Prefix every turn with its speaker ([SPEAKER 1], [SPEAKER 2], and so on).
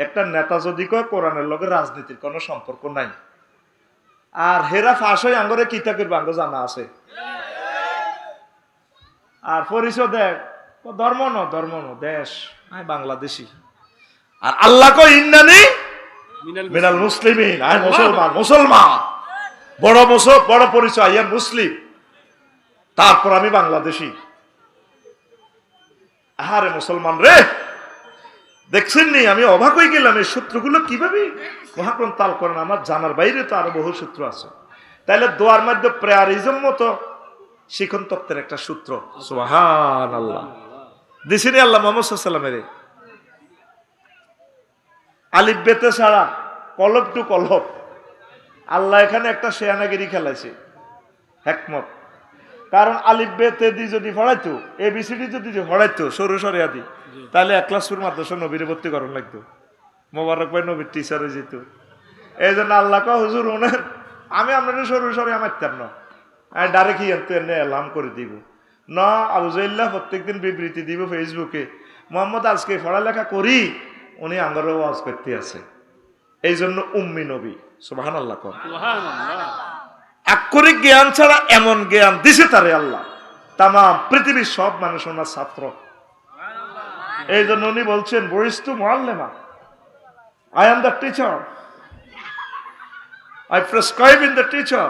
[SPEAKER 1] একটা নেতা যদি কয় কোরআনের লগে রাজনীতির কোনো সম্পর্ক নাই, আর হেরা ফাঁস হয়ে আঙ্গরে কিতা করবে আঙ্গ জানা আছে। আর পরিচয় দেখ ধর্ম ন দেশ আমি বাংলাদেশি। আর আল্লাহ কো ইন্নানি মিনাল মুসলিমিন, আমি মুসলমান বড় পরিচয় আই এম মুসলিম, তারপর আমি বাংলাদেশি। আরে মুসলমান রে, দেখছেন নি আমি অবাক হয়ে গেলাম এই সূত্রগুলো কিভাবে মহাপ্রণ তাল করেন। আমার জানার বাইরে তো আরো বহু সূত্র আছে। তাইলে দোয়ার মধ্যে প্রেয়ারিজম মতো শিখন তত্ত্বের একটা সূত্র। সুবহানাল্লাহ দিছিনি আল্লাহ মুহাম্মদ সাল্লাল্লাহু আলাইহি ওয়াসাল্লামের আলিফ বেতে ছাড়া কলব টু কলব। আল্লাহ এখানে একটা শেয়ানাগিরি খেলাইছে হিকমত। কারণ আলিফ বেতে দি যদি পড়াইতো, এবিসিডি যদি পড়াইতো সরু সরে আদি, তাহলে এক ক্লাস ফুর মাদ্রাসা নবীরে ভর্তি করণ লাগতো, মোবারক ভাই নবীর টিচার হয়ে যেত। এই জন্য আল্লাহ কা হুজুর ওনেন আমি আপনাদের সরু সরে আমারতাম না, আমি ডাইরেক্ট হিয়ান্ত এনে এলাম করে দিব না। আবুজাইল্লাহ প্রত্যেকদিন বিবৃতি দিব ফেসবুকে, মোহাম্মদ আজকে পড়ালেখা করি, উনি আঙ্গরও ওয়াজ করতে আছে। এই জন্য উম্মি নবী। সুবহানাল্লাহ। আক্ষরিক জ্ঞান ছাড়া এমন জ্ঞান দিছে তারে আল্লাহ, তাম পৃথিবীর সব মানুষ ওনার ছাত্র। এই জন্য উনি বলছেন বরিস্তু মুআল্লিমা, I am the teacher, I prescribe in the teacher.